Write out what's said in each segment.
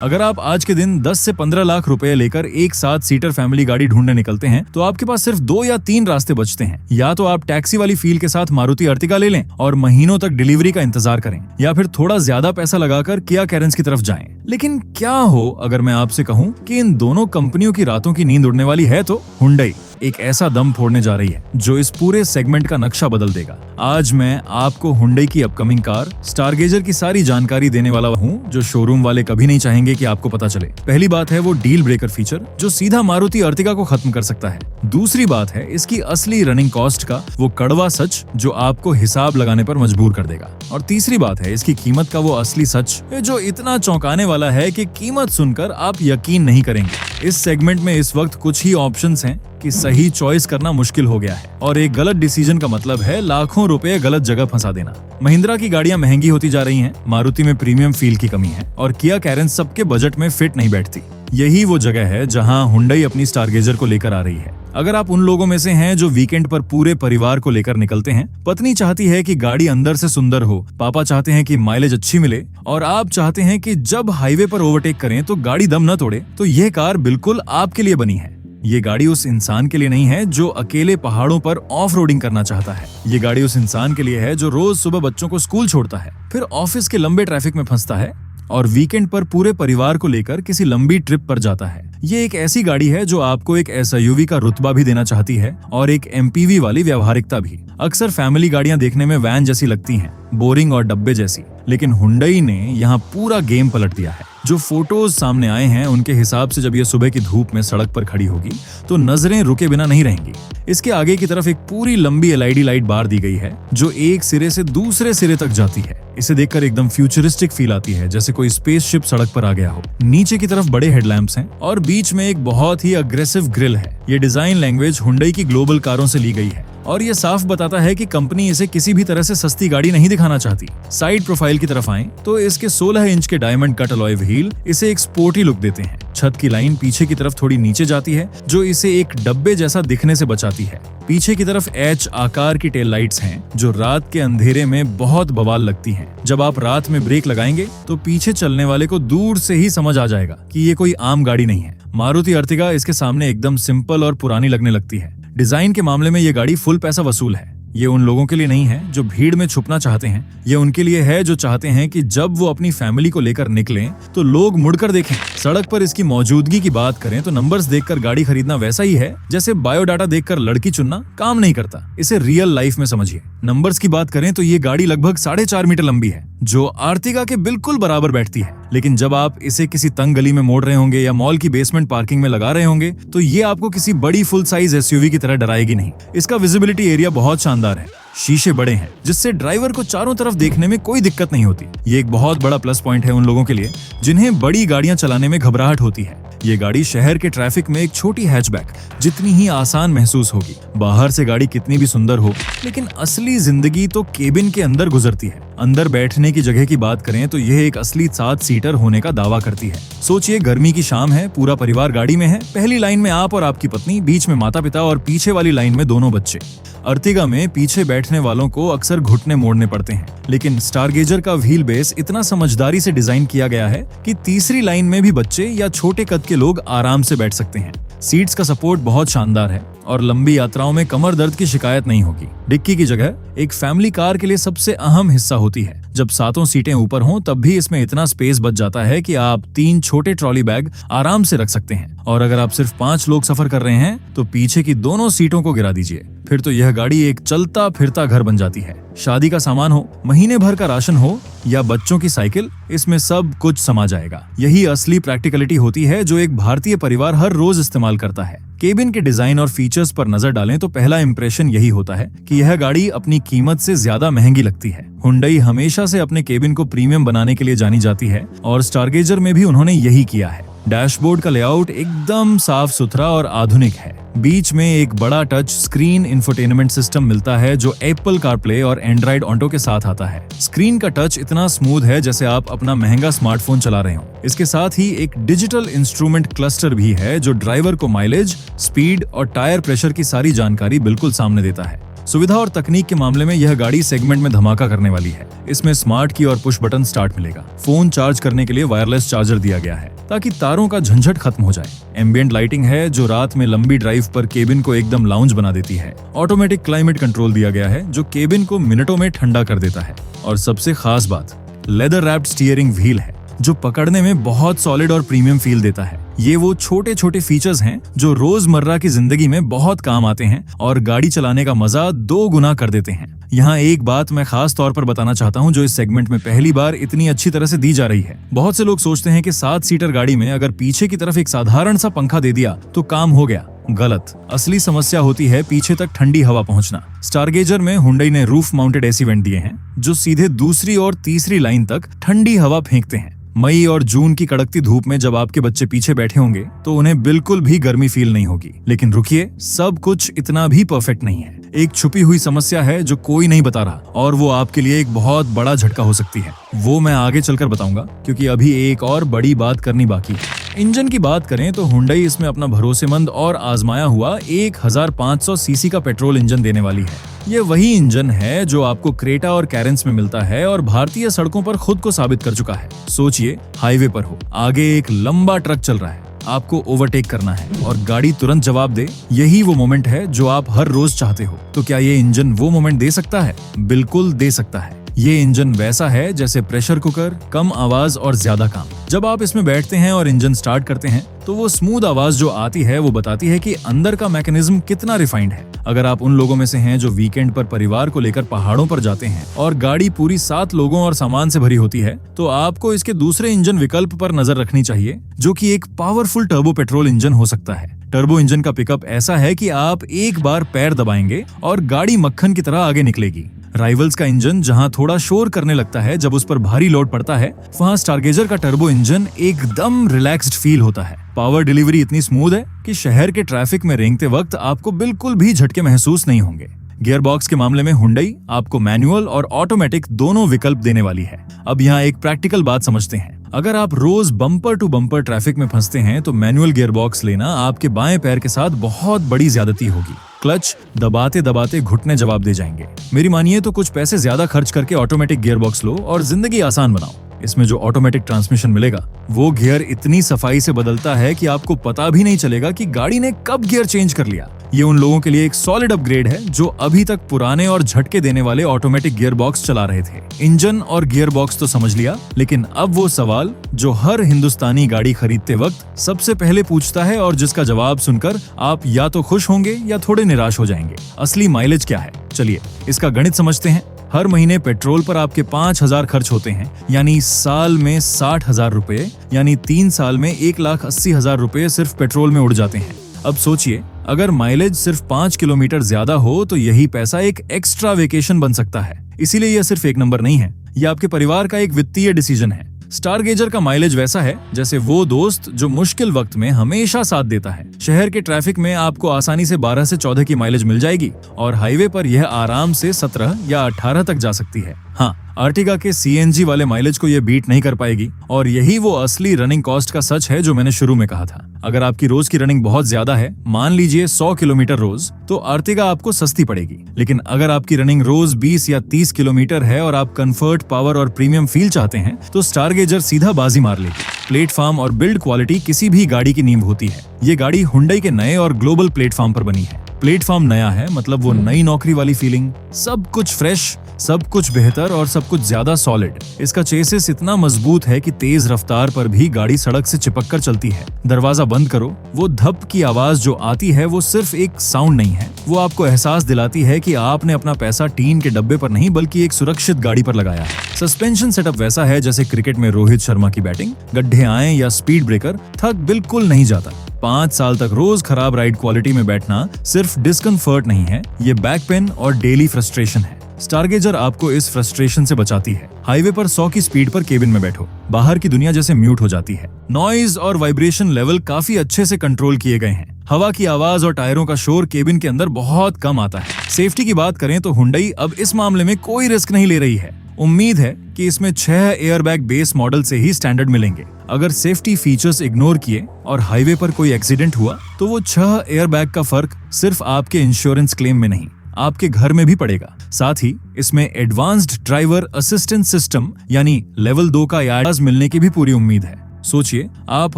अगर आप आज के दिन 10 से 15 लाख रुपए लेकर एक 7 सीटर फैमिली गाड़ी ढूंढने निकलते हैं तो आपके पास सिर्फ 2 या 3 रास्ते बचते हैं। या तो आप टैक्सी वाली फील के साथ मारुति अर्टिगा ले लें और महीनों तक डिलीवरी का इंतजार करें, या फिर थोड़ा ज्यादा पैसा लगाकर किया कैरेंस की तरफ जाएं। लेकिन क्या हो अगर मैं आपसे कहूं कि इन दोनों कंपनियों की रातों की नींद उड़ने वाली है, तो हुंडई एक ऐसा दम फोड़ने जा रही है जो इस पूरे सेगमेंट का नक्शा बदल देगा। आज मैं आपको हुंडई की अपकमिंग कार स्टारगेजर की सारी जानकारी देने वाला हूँ, जो शोरूम वाले कभी नहीं चाहेंगे कि आपको पता चले। पहली बात है वो डील ब्रेकर फीचर जो सीधा मारुति अर्टिगा को खत्म कर सकता है। दूसरी बात है इसकी असली रनिंग कॉस्ट का वो कड़वा सच जो आपको हिसाब लगाने पर मजबूर कर देगा। और तीसरी बात है इसकी कीमत का वो असली सच जो इतना चौंकाने वाला है कि कीमत सुनकर आप यकीन नहीं करेंगे। इस सेगमेंट में इस वक्त कुछ ही ऑप्शंस हैं कि सही चॉइस करना मुश्किल हो गया है, और एक गलत डिसीजन का मतलब है लाखों रुपए गलत जगह फंसा देना। महिंद्रा की गाड़ियां महंगी होती जा रही हैं, मारुति में प्रीमियम फील की कमी है और किया कैरेंस सबके बजट में फिट नहीं बैठती। यही वो जगह है जहां हुंडई अपनी स्टारगेजर को लेकर आ रही है। अगर आप उन लोगों में से हैं जो वीकेंड पर पूरे परिवार को लेकर निकलते हैं, पत्नी चाहती है कि गाड़ी अंदर से सुंदर हो, पापा चाहते हैं कि माइलेज अच्छी मिले, और आप चाहते हैं कि जब हाईवे पर ओवरटेक करें तो गाड़ी दम न तोड़े, तो ये कार बिल्कुल आपके लिए बनी है। ये गाड़ी उस इंसान के लिए नहीं है जो अकेले पहाड़ों पर ऑफ रोडिंग करना चाहता है। ये गाड़ी उस इंसान के लिए है जो रोज सुबह बच्चों को स्कूल छोड़ता है, फिर ऑफिस के लंबे ट्रैफिक में फंसता है और वीकेंड पर पूरे परिवार को लेकर किसी लंबी ट्रिप पर जाता है। ये एक ऐसी गाड़ी है जो आपको एक एसयूवी का रुतबा भी देना चाहती है और एक एमपीवी वाली व्यावहारिकता भी। अक्सर फैमिली गाड़ियां देखने में वैन जैसी लगती हैं, बोरिंग और डब्बे जैसी, लेकिन हुंडई ने यहाँ पूरा गेम पलट दिया है। जो फोटोज सामने आए हैं उनके हिसाब से जब ये सुबह की धूप में सड़क पर खड़ी होगी तो नजरें रुके बिना नहीं रहेंगी। इसके आगे की तरफ एक पूरी लंबी एलईडी लाइट बार दी गई है जो एक सिरे से दूसरे सिरे तक जाती है। इसे देखकर एकदम फ्यूचरिस्टिक फील आती है, जैसे कोई स्पेसशिप सड़क पर आ गया हो। नीचे की तरफ बड़े हेडलैम्प्स हैं और बीच में एक बहुत ही अग्रेसिव ग्रिल है। ये डिजाइन लैंग्वेज हुंडई की ग्लोबल कारों से ली गई है और ये साफ बताता है कि कंपनी इसे किसी भी तरह से सस्ती गाड़ी नहीं दिखाना चाहती। साइड प्रोफाइल की तरफ आएं तो इसके 16 इंच के डायमंड कट अलॉय व्हील इसे एक स्पोर्टी लुक देते हैं। छत की लाइन पीछे की तरफ थोड़ी नीचे जाती है जो इसे एक डब्बे जैसा दिखने से बचाती है। पीछे की तरफ एच आकार की टेल लाइट्स हैं जो रात के अंधेरे में बहुत बवाल लगती हैं। जब आप रात में ब्रेक लगाएंगे तो पीछे चलने वाले को दूर से ही समझ आ जाएगा कि ये कोई आम गाड़ी नहीं है। मारुति अर्टिगा इसके सामने एकदम सिंपल और पुरानी लगने लगती है। डिजाइन के मामले में ये गाड़ी फुल पैसा वसूल है। ये उन लोगों के लिए नहीं है जो भीड़ में छुपना चाहते हैं, ये उनके लिए है जो चाहते हैं कि जब वो अपनी फैमिली को लेकर निकलें तो लोग मुड़कर देखें। सड़क पर इसकी मौजूदगी की बात करें तो नंबर्स देखकर गाड़ी खरीदना वैसा ही है जैसे बायोडाटा देखकर लड़की चुनना काम नहीं करता। इसे रियल लाइफ में समझिए। नंबर्स की बात करें तो ये गाड़ी लगभग 4.5 मीटर लंबी है जो अर्टिगा के बिल्कुल बराबर बैठती है। लेकिन जब आप इसे किसी तंग गली में मोड़ रहे होंगे या मॉल की बेसमेंट पार्किंग में लगा रहे होंगे तो ये आपको किसी बड़ी फुल साइज एसयूवी की तरह डराएगी नहीं। इसका विजिबिलिटी एरिया बहुत शानदार है, शीशे बड़े हैं जिससे ड्राइवर को चारों तरफ देखने में कोई दिक्कत नहीं होती। ये एक बहुत बड़ा प्लस पॉइंट है उन लोगों के लिए जिन्हें बड़ी गाड़ियां चलाने में घबराहट होती है। ये गाड़ी शहर के ट्रैफिक में एक छोटी हैचबैक जितनी ही आसान महसूस होगी। बाहर से गाड़ी कितनी भी सुंदर हो, लेकिन असली जिंदगी तो केबिन के अंदर गुजरती है। अंदर बैठने की जगह की बात करें तो यह एक असली 7 सीटर होने का दावा करती है। सोचिए गर्मी की शाम है, पूरा परिवार गाड़ी में है। पहली लाइन में आप और आपकी पत्नी, बीच में माता पिता और पीछे वाली लाइन में दोनों बच्चे। अर्टिगा में पीछे बैठने वालों को अक्सर घुटने मोड़ने पड़ते हैं, लेकिन स्टारगेजर का व्हील बेस इतना समझदारी से डिजाइन किया गया है कि तीसरी लाइन में भी बच्चे या छोटे कद के लोग आराम से बैठ सकते हैं। सीट्स का सपोर्ट बहुत शानदार है और लंबी यात्राओं में कमर दर्द की शिकायत नहीं होगी। डिक्की की जगह एक फैमिली कार के लिए सबसे अहम हिस्सा होती है। जब 7 सीटें ऊपर हों तब भी इसमें इतना स्पेस बच जाता है कि आप 3 छोटे ट्रॉली बैग आराम से रख सकते हैं। और अगर आप सिर्फ 5 लोग सफर कर रहे हैं तो पीछे की दोनों सीटों को गिरा दीजिए, फिर तो यह गाड़ी एक चलता फिरता घर बन जाती है। शादी का सामान हो, महीने भर का राशन हो या बच्चों की साइकिल, इसमें सब कुछ समा जाएगा। यही असली प्रैक्टिकलिटी होती है जो एक भारतीय परिवार हर रोज इस्तेमाल करता है। केबिन के डिजाइन और फीचर्स पर नजर डालें तो पहला इंप्रेशन यही होता है कि यह गाड़ी अपनी कीमत से ज्यादा महंगी लगती है। हुंडई हमेशा से अपने केबिन को प्रीमियम बनाने के लिए जानी जाती है और स्टारगेजर में भी उन्होंने यही किया है। डैशबोर्ड का लेआउट एकदम साफ सुथरा और आधुनिक है। बीच में एक बड़ा टच स्क्रीन इंफोटेनमेंट सिस्टम मिलता है जो एप्पल कारप्ले और एंड्रॉइड ऑटो के साथ आता है। स्क्रीन का टच इतना स्मूथ है जैसे आप अपना महंगा स्मार्टफोन चला रहे हो। इसके साथ ही एक डिजिटल इंस्ट्रूमेंट क्लस्टर भी है जो ड्राइवर को माइलेज, स्पीड और टायर प्रेशर की सारी जानकारी बिल्कुल सामने देता है। सुविधा और तकनीक के मामले में यह गाड़ी सेगमेंट में धमाका करने वाली है। इसमें स्मार्ट की और पुश बटन स्टार्ट मिलेगा। फोन चार्ज करने के लिए वायरलेस चार्जर दिया गया है ताकि तारों का झंझट खत्म हो जाए। एम्बिएंट लाइटिंग है जो रात में लंबी ड्राइव पर केबिन को एकदम लाउंज बना देती है। ऑटोमेटिक क्लाइमेट कंट्रोल दिया गया है जो केबिन को मिनटों में ठंडा कर देता है। और सबसे खास बात, लेदर रैप्ड स्टीयरिंग व्हील है जो पकड़ने में बहुत सॉलिड और प्रीमियम फील देता है। ये वो छोटे छोटे फीचर्स हैं जो रोजमर्रा की जिंदगी में बहुत काम आते हैं और गाड़ी चलाने का मजा 2 गुना कर देते हैं। यहाँ एक बात मैं खास तौर पर बताना चाहता हूँ जो इस सेगमेंट में पहली बार इतनी अच्छी तरह से दी जा रही है। बहुत से लोग सोचते हैं कि 7 सीटर गाड़ी में अगर पीछे की तरफ एक साधारण सा पंखा दे दिया तो काम हो गया। गलत। असली समस्या होती है पीछे तक ठंडी हवा पहुंचना। स्टारगेजर में हुंडई ने रूफ माउंटेड एसी वेंट दिए हैं जो सीधे दूसरी और तीसरी लाइन तक ठंडी हवा फेंकते हैं। मई और जून की कड़कती धूप में जब आपके बच्चे पीछे बैठे होंगे तो उन्हें बिल्कुल भी गर्मी फील नहीं होगी। लेकिन रुकिए, सब कुछ इतना भी परफेक्ट नहीं है। एक छुपी हुई समस्या है जो कोई नहीं बता रहा और वो आपके लिए एक बहुत बड़ा झटका हो सकती है। वो मैं आगे चलकर बताऊंगा क्योंकि अभी एक और बड़ी बात करनी बाकी है। इंजन की बात करें तो हुंडई इसमें अपना भरोसेमंद और आजमाया हुआ 1500 सीसी का पेट्रोल इंजन देने वाली है। ये वही इंजन है जो आपको क्रेटा और कैरेंस में मिलता है और भारतीय सड़कों पर खुद को साबित कर चुका है। सोचिए, हाईवे पर हो, आगे एक लंबा ट्रक चल रहा है, आपको ओवरटेक करना है और गाड़ी तुरंत जवाब दे। यही वो मोमेंट है जो आप हर रोज चाहते हो। तो क्या ये इंजन वो मोमेंट दे सकता है? बिल्कुल दे सकता है। ये इंजन वैसा है जैसे प्रेशर कुकर, कम आवाज और ज्यादा काम। जब आप इसमें बैठते हैं और इंजन स्टार्ट करते हैं तो वो स्मूथ आवाज जो आती है वो बताती है कि अंदर का मैकेनिज्म कितना रिफाइंड है। अगर आप उन लोगों में से हैं जो वीकेंड पर परिवार को लेकर पहाड़ों पर जाते हैं और गाड़ी पूरी 7 लोगों और सामान से भरी होती है तो आपको इसके दूसरे इंजन विकल्प पर नजर रखनी चाहिए जो कि एक पावरफुल टर्बो पेट्रोल इंजन हो सकता है। टर्बो इंजन का पिकअप ऐसा है कि आप एक बार पैर दबाएंगे और गाड़ी मक्खन की तरह आगे निकलेगी। राइवल्स का इंजन जहां थोड़ा शोर करने लगता है जब उस पर भारी लोड पड़ता है, वहां स्टारगेजर का टर्बो इंजन एकदम रिलैक्स्ड फील होता है। पावर डिलीवरी इतनी स्मूथ है कि शहर के ट्रैफिक में रेंगते वक्त आपको बिल्कुल भी झटके महसूस नहीं होंगे। गियर बॉक्स के मामले में हुंडई आपको मैनुअल और ऑटोमेटिक दोनों विकल्प देने वाली है। अब यहाँ एक प्रैक्टिकल बात समझते हैं। अगर आप रोज बम्पर टू बम्पर ट्रैफिक में फंसते हैं तो मैनुअल गियर बॉक्स लेना आपके बाएं पैर के साथ बहुत बड़ी ज्यादती होगी। क्लच दबाते दबाते घुटने जवाब दे जाएंगे। मेरी मानिए तो कुछ पैसे ज्यादा खर्च करके ऑटोमेटिक गियर बॉक्स लो और जिंदगी आसान बनाओ। इसमें जो ऑटोमेटिक ट्रांसमिशन मिलेगा वो गियर इतनी सफाई से बदलता है कि आपको पता भी नहीं चलेगा कि गाड़ी ने कब गियर चेंज कर लिया। ये उन लोगों के लिए एक सॉलिड अपग्रेड है जो अभी तक पुराने और झटके देने वाले ऑटोमेटिक गियर बॉक्स चला रहे थे। इंजन और गियर बॉक्स तो समझ लिया, लेकिन अब वो सवाल जो हर हिंदुस्तानी गाड़ी खरीदते वक्त सबसे पहले पूछता है और जिसका जवाब सुनकर आप या तो खुश होंगे या थोड़े निराश हो जाएंगे। असली माइलेज क्या है? चलिए इसका गणित समझते हैं। हर महीने पेट्रोल पर आपके 5,000 खर्च होते हैं, यानी साल में 60,000 रुपए, यानी 3 साल में 1,80,000 रुपए सिर्फ पेट्रोल में उड़ जाते हैं। अब सोचिए, अगर माइलेज सिर्फ 5 किलोमीटर ज्यादा हो तो यही पैसा एक एक्स्ट्रा वेकेशन बन सकता है। इसीलिए यह सिर्फ एक नंबर नहीं है, यह आपके परिवार का एक वित्तीय डिसीजन है। स्टारगेजर का माइलेज वैसा है जैसे वो दोस्त जो मुश्किल वक्त में हमेशा साथ देता है। शहर के ट्रैफिक में आपको आसानी से 12 से 14 की माइलेज मिल जाएगी और हाईवे पर यह आराम से 17 या 18 तक जा सकती है। हाँ, अर्टिगा के सीएनजी वाले माइलेज को यह बीट नहीं कर पाएगी और यही वो असली रनिंग कॉस्ट का सच है जो मैंने शुरू में कहा था। अगर आपकी रोज की रनिंग बहुत ज्यादा है, मान लीजिए 100 किलोमीटर रोज, तो अर्टिगा आपको सस्ती पड़ेगी। लेकिन अगर आपकी रनिंग रोज 20 या 30 किलोमीटर है और आप कंफर्ट, पावर और प्रीमियम फील चाहते हैं तो स्टारगेजर सीधा बाजी मार लेगी। प्लेटफॉर्म और बिल्ड क्वालिटी किसी भी गाड़ी की नींव होती है। ये गाड़ी हुंडई के नए और ग्लोबल प्लेटफॉर्म पर बनी है। प्लेटफॉर्म नया है मतलब वो नई नौकरी वाली फीलिंग, सब कुछ फ्रेश, सब कुछ बेहतर और सब कुछ ज्यादा सॉलिड। इसका चेसिस इतना मजबूत है कि तेज रफ्तार पर भी गाड़ी सड़क से चिपक कर चलती है। दरवाजा बंद करो, वो धप की आवाज जो आती है वो सिर्फ एक साउंड नहीं है, वो आपको एहसास दिलाती है कि आपने अपना पैसा टीन के डब्बे पर नहीं बल्कि एक सुरक्षित गाड़ी पर लगाया है। सस्पेंशन सेटअप वैसा है जैसे क्रिकेट में रोहित शर्मा की बैटिंग। गड्ढे आए या स्पीड ब्रेकर, थक बिल्कुल नहीं जाता। 5 साल तक रोज खराब राइड क्वालिटी में बैठना सिर्फ डिस्कम्फर्ट नहीं है, ये बैक पेन और डेली फ्रस्ट्रेशन है। स्टारगेजर आपको इस फ्रस्ट्रेशन से बचाती है। हाईवे पर 100 की स्पीड पर केबिन में बैठो, बाहर की दुनिया जैसे म्यूट हो जाती है। नॉइज और वाइब्रेशन लेवल काफी अच्छे से कंट्रोल किए गए हैं। हवा की आवाज और टायरों का शोर केबिन के अंदर बहुत कम आता है। सेफ्टी की बात करें तो हुंडई अब इस मामले में कोई रिस्क नहीं ले रही है। उम्मीद है कि इसमें 6 एयरबैग बेस मॉडल से ही स्टैंडर्ड मिलेंगे। अगर सेफ्टी फीचर्स इग्नोर किए और हाईवे पर कोई एक्सीडेंट हुआ तो वो 6 एयरबैग का फर्क सिर्फ आपके इंश्योरेंस क्लेम में नहीं, आपके घर में भी पड़ेगा। साथ ही इसमें एडवांस्ड ड्राइवर असिस्टेंस सिस्टम यानी लेवल 2 का ADAS मिलने की भी पूरी उम्मीद है। सोचिए, आप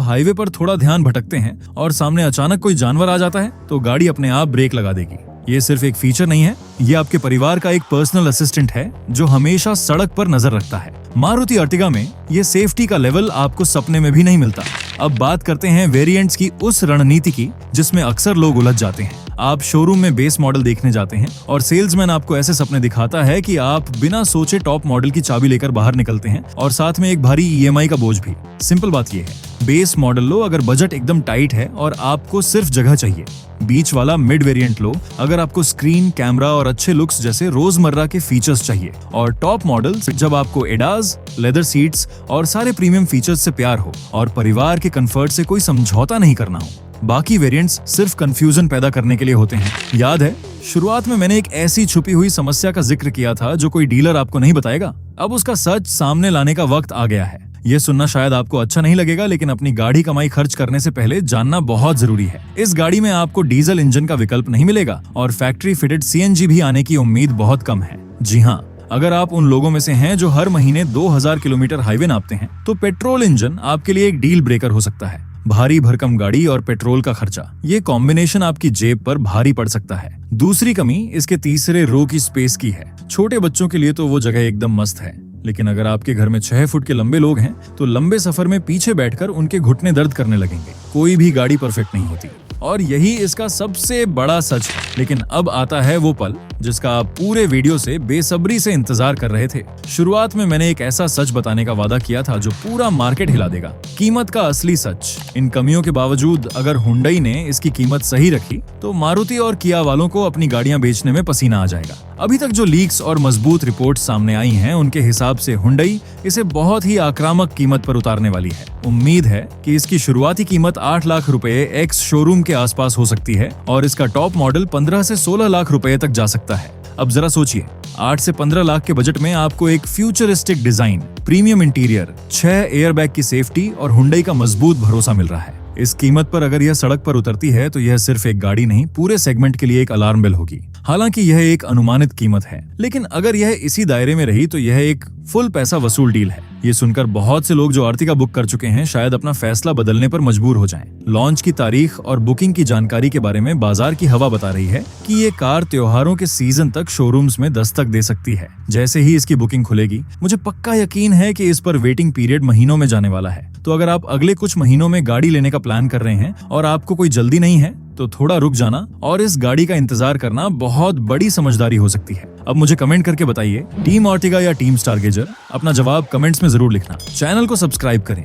हाईवे पर थोड़ा ध्यान भटकते हैं और सामने अचानक कोई जानवर आ जाता है तो गाड़ी अपने आप ब्रेक लगा देगी। ये सिर्फ एक फीचर नहीं है, ये आपके परिवार का एक पर्सनल असिस्टेंट है जो हमेशा सड़क पर नजर रखता है। मारुति अर्टिगा में ये सेफ्टी का लेवल आपको सपने में भी नहीं मिलता। अब बात करते हैं वेरिएंट्स की उस रणनीति की जिसमें अक्सर लोग उलझ जाते हैं। आप शोरूम में बेस मॉडल देखने जाते हैं और सेल्समैन आपको ऐसे सपने दिखाता है कि आप बिना सोचे टॉप मॉडल की चाबी लेकर बाहर निकलते हैं और साथ में एक भारी EMI का बोझ भी। सिंपल बात यह है, बेस मॉडल लो अगर बजट एकदम टाइट है और आपको सिर्फ जगह चाहिए। बीच वाला मिड वेरिएंट लो अगर आपको स्क्रीन, कैमरा और अच्छे लुक्स जैसे रोजमर्रा के फीचर्स चाहिए। और टॉप मॉडल जब आपको ADAS, लेदर सीट्स और सारे प्रीमियम फीचर्स से प्यार हो और परिवार के कंफर्ट से कोई समझौता नहीं करना हो। बाकी वेरिएंट्स सिर्फ कंफ्यूजन पैदा करने के लिए होते हैं। याद है, शुरुआत में मैंने एक ऐसी छुपी हुई समस्या का जिक्र किया था जो कोई डीलर आपको नहीं बताएगा। अब उसका सच सामने लाने का वक्त आ गया है। ये सुनना शायद आपको अच्छा नहीं लगेगा, लेकिन अपनी गाड़ी कमाई खर्च करने से पहले जानना बहुत जरूरी है। इस गाड़ी में आपको डीजल इंजन का विकल्प नहीं मिलेगा और फैक्ट्री फिटेड CNG भी आने की उम्मीद बहुत कम है। जी हाँ, अगर आप उन लोगों में से हैं जो हर महीने 2000 किलोमीटर हाईवे नापते हैं तो पेट्रोल इंजन आपके लिए एक डील ब्रेकर हो सकता है। भारी भरकम गाड़ी और पेट्रोल का खर्चा, ये कॉम्बिनेशन आपकी जेब पर भारी पड़ सकता है। दूसरी कमी इसके तीसरे रो की स्पेस की है। छोटे बच्चों के लिए तो वो जगह एकदम मस्त है, लेकिन अगर आपके घर में 6 फुट के लंबे लोग हैं तो लंबे सफर में पीछे बैठकर उनके घुटने दर्द करने लगेंगे। कोई भी गाड़ी परफेक्ट नहीं होती और यही इसका सबसे बड़ा सच है। लेकिन अब आता है वो पल जिसका आप पूरे वीडियो से बेसब्री से इंतजार कर रहे थे। शुरुआत में मैंने एक ऐसा सच बताने का वादा किया था जो पूरा मार्केट हिला देगा। कीमत का असली सच। इन कमियों के बावजूद अगर हुंडई ने इसकी कीमत सही रखी तो मारुति और किया वालों को अपनी गाड़ियां बेचने में पसीना आ जाएगा। अभी तक जो लीक्स और मजबूत रिपोर्ट्स सामने आई हैं, उनके हिसाब से हुंडई इसे बहुत ही आक्रामक कीमत पर उतारने वाली है। उम्मीद है कि इसकी शुरुआती कीमत 8 लाख रुपए एक्स शोरूम के आसपास हो सकती है और इसका टॉप मॉडल 15 से 16 लाख रुपए तक जा सकता है। अब जरा सोचिए, 8 से 15 लाख के बजट में आपको एक futuristic design, premium interior, 6 airbag की सेफ्टी और हुंडई का मजबूत भरोसा मिल रहा है। इस कीमत पर अगर यह सड़क पर उतरती है तो यह सिर्फ एक गाड़ी नहीं, पूरे सेगमेंट के लिए एक अलार्म बेल होगी। हालांकि यह एक अनुमानित कीमत है, लेकिन अगर यह इसी दायरे में रही तो यह एक फुल पैसा वसूल डील है। ये सुनकर बहुत से लोग जो अर्टिगा बुक कर चुके हैं शायद अपना फैसला बदलने पर मजबूर हो जाएं। लॉन्च की तारीख और बुकिंग की जानकारी के बारे में बाजार की हवा बता रही है कि ये कार त्योहारों के सीजन तक शोरूम्स में दस्तक दे सकती है। जैसे ही इसकी बुकिंग खुलेगी, मुझे पक्का यकीन है कि इस पर वेटिंग पीरियड महीनों में जाने वाला है। तो अगर आप अगले कुछ महीनों में गाड़ी लेने का प्लान कर रहे हैं और आपको कोई जल्दी नहीं है तो थोड़ा रुक जाना और इस गाड़ी का इंतजार करना बहुत बड़ी समझदारी हो सकती है। अब मुझे कमेंट करके बताइए, टीम अर्टिगा या टीम स्टारगेजर? अपना जवाब कमेंट्स में जरूर लिखना। चैनल को सब्सक्राइब करें।